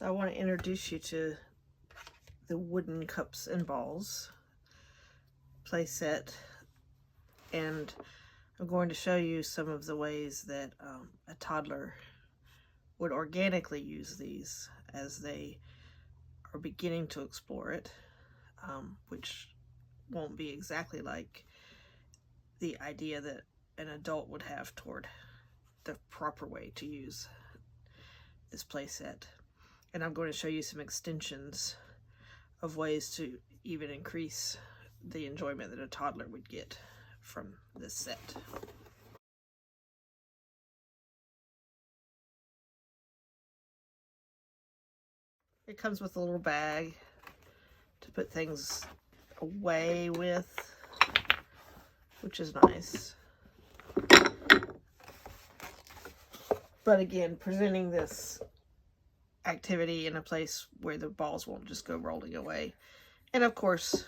So I want to introduce you to the wooden cups and balls play set, and I'm going to show you some of the ways that a toddler would organically use these as they are beginning to explore it, which won't be exactly like the idea that an adult would have toward the proper way to use this play set. And I'm going to show you some extensions of ways to even increase the enjoyment that a toddler would get from this set. It comes with a little bag to put things away with, which is nice. But again, presenting this activity in a place where the balls won't just go rolling away. And of course,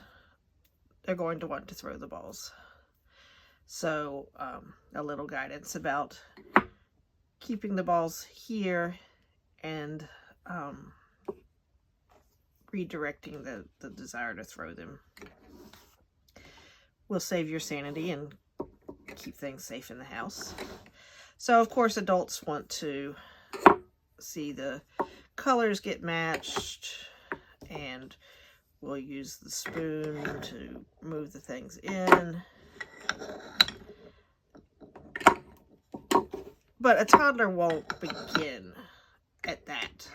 they're going to want to throw the balls. So a little guidance about keeping the balls here and redirecting the desire to throw them will save your sanity and keep things safe in the house. So of course, adults want to see the colors get matched, and we'll use the spoon to move the things in. But a toddler won't begin at that.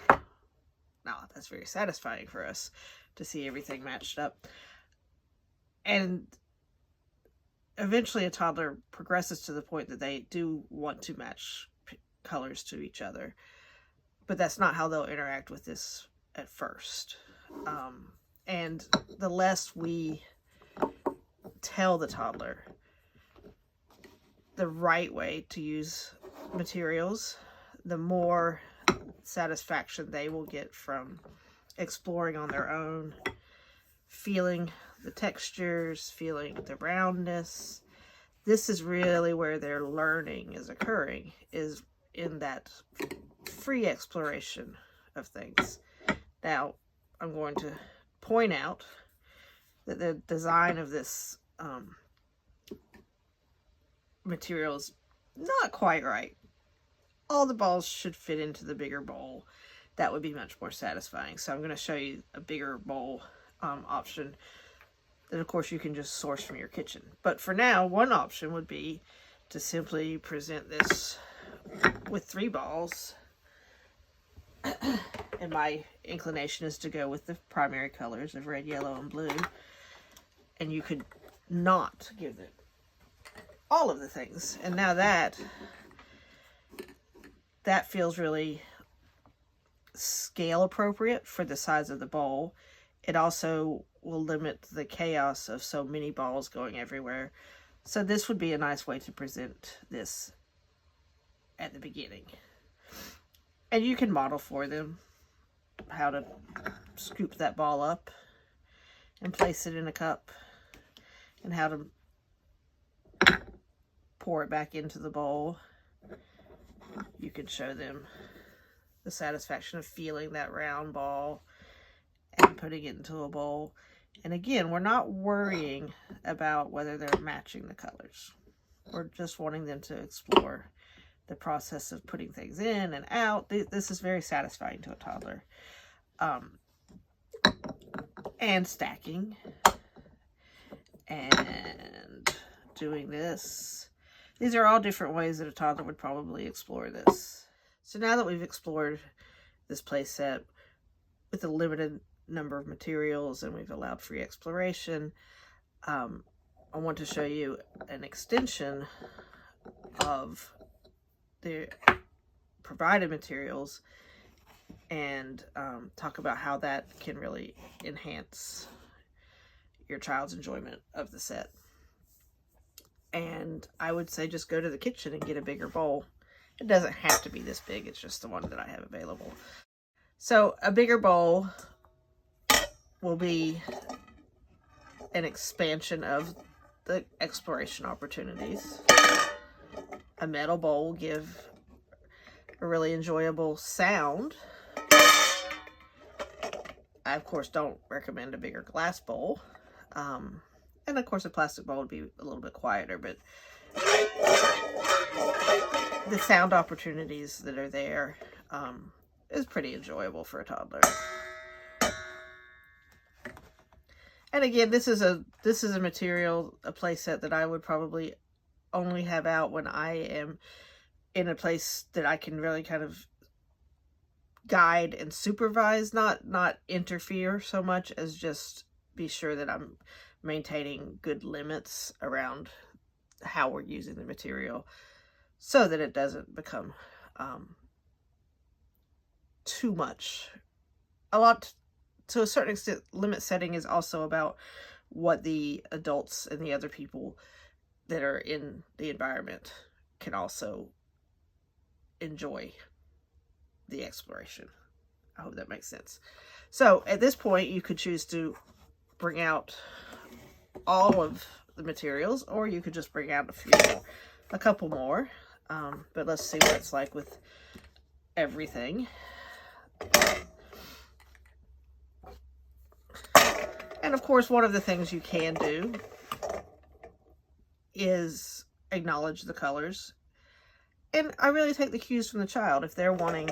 Now, that's very satisfying for us to see everything matched up. And eventually a toddler progresses to the point that they do want to match colors to each other. But that's not how they'll interact with this at first. And the less we tell the toddler the right way to use materials, the more satisfaction they will get from exploring on their own, feeling the textures, feeling the roundness. This is really where their learning is occurring, is in that free exploration of things. Now, I'm going to point out that the design of this material is not quite right. All the balls should fit into the bigger bowl. That would be much more satisfying. So I'm going to show you a bigger bowl option that, of course, you can just source from your kitchen. But for now, one option would be to simply present this with 3 balls. And my inclination is to go with the primary colors of red, yellow, and blue. And you could not give it all of the things. And now that feels really scale appropriate for the size of the bowl. It also will limit the chaos of so many balls going everywhere. So this would be a nice way to present this at the beginning. And you can model for them how to scoop that ball up and place it in a cup, and how to pour it back into the bowl. You can show them the satisfaction of feeling that round ball and putting it into a bowl. And again, we're not worrying about whether they're matching the colors. We're just wanting them to explore the process of putting things in and out. This is very satisfying to a toddler. And stacking and doing this. These are all different ways that a toddler would probably explore this. So now that we've explored this play set with a limited number of materials and we've allowed free exploration, I want to show you an extension of the provided materials and talk about how that can really enhance your child's enjoyment of the set. And I would say just go to the kitchen and get a bigger bowl. It doesn't have to be this big, it's just the one that I have available. So a bigger bowl will be an expansion of the exploration opportunities. A metal bowl will give a really enjoyable sound I, of course, don't recommend a bigger glass bowl. And, of course, a plastic bowl would be a little bit quieter, but the sound opportunities that are there is pretty enjoyable for a toddler. And again, this is a material, a play set that I would probably only have out when I am in a place that I can really kind of guide and supervise, not interfere so much as just be sure that I'm maintaining good limits around how we're using the material so that it doesn't become too much. To a certain extent, limit setting is also about what the adults and the other people that are in the environment can also enjoy the exploration. I hope that makes sense. So at this point, you could choose to bring out all of the materials, or you could just bring out a couple more. But let's see what it's like with everything. And of course, one of the things you can do is acknowledge the colors. And I really take the cues from the child. If they're wanting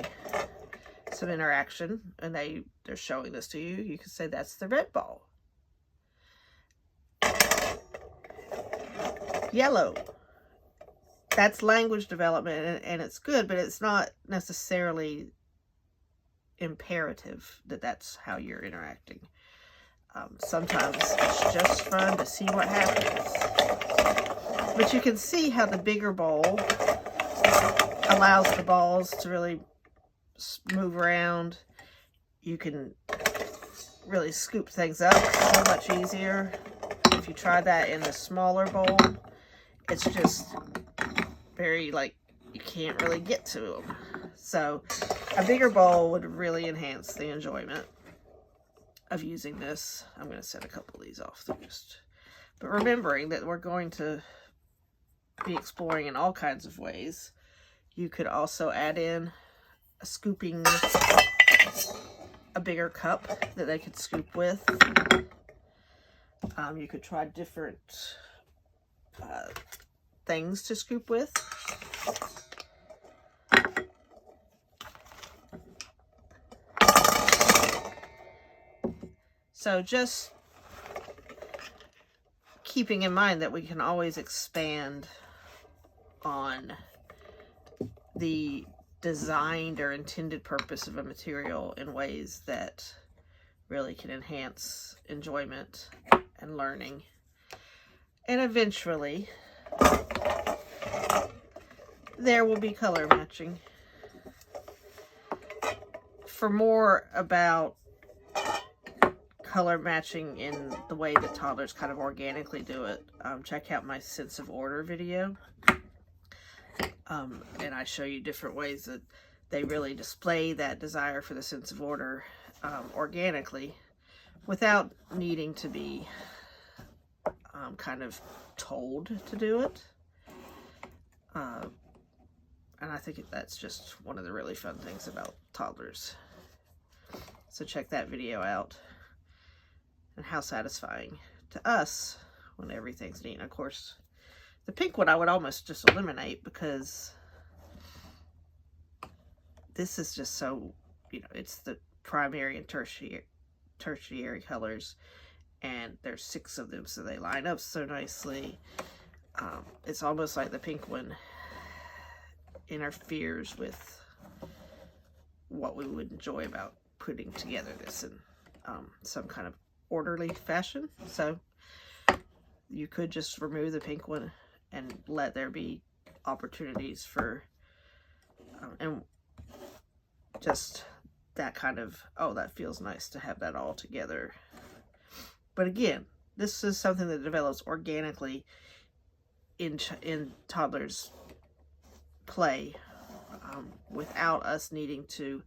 some interaction and they're showing this to you, you can say, that's the red ball. Yellow. That's language development, and it's good, but it's not necessarily imperative that that's how you're interacting. Sometimes it's just fun to see what happens. But you can see how the bigger bowl allows the balls to really move around. You can really scoop things up so much easier. If you try that in the smaller bowl, it's just very, you can't really get to them. So a bigger bowl would really enhance the enjoyment of using this. I'm going to set a couple of these off there but remembering that we're going to be exploring in all kinds of ways. You could also add in a bigger cup that they could scoop with. You could try different things to scoop with. So just keeping in mind that we can always expand on the designed or intended purpose of a material in ways that really can enhance enjoyment and learning. And eventually, there will be color matching. For more about color matching in the way that toddlers kind of organically do it, check out my sense of order video. And I show you different ways that they really display that desire for the sense of order organically without needing to be kind of told to do it. And I think that's just one of the really fun things about toddlers. So check that video out. And how satisfying to us when everything's neat. And of course, the pink one I would almost just eliminate because this is just so, it's the primary and tertiary colors, and there's 6 of them, so they line up so nicely. It's almost like the pink one interferes with what we would enjoy about putting together this in some kind of orderly fashion. So you could just remove the pink one and let there be opportunities for and just that kind of, oh, that feels nice to have that all together. But again, this is something that develops organically in toddlers play without us needing to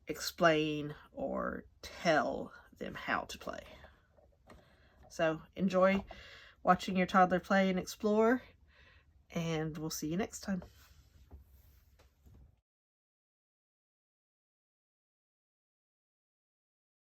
explain or tell them how to play. So enjoy watching your toddler play and explore, and we'll see you next time.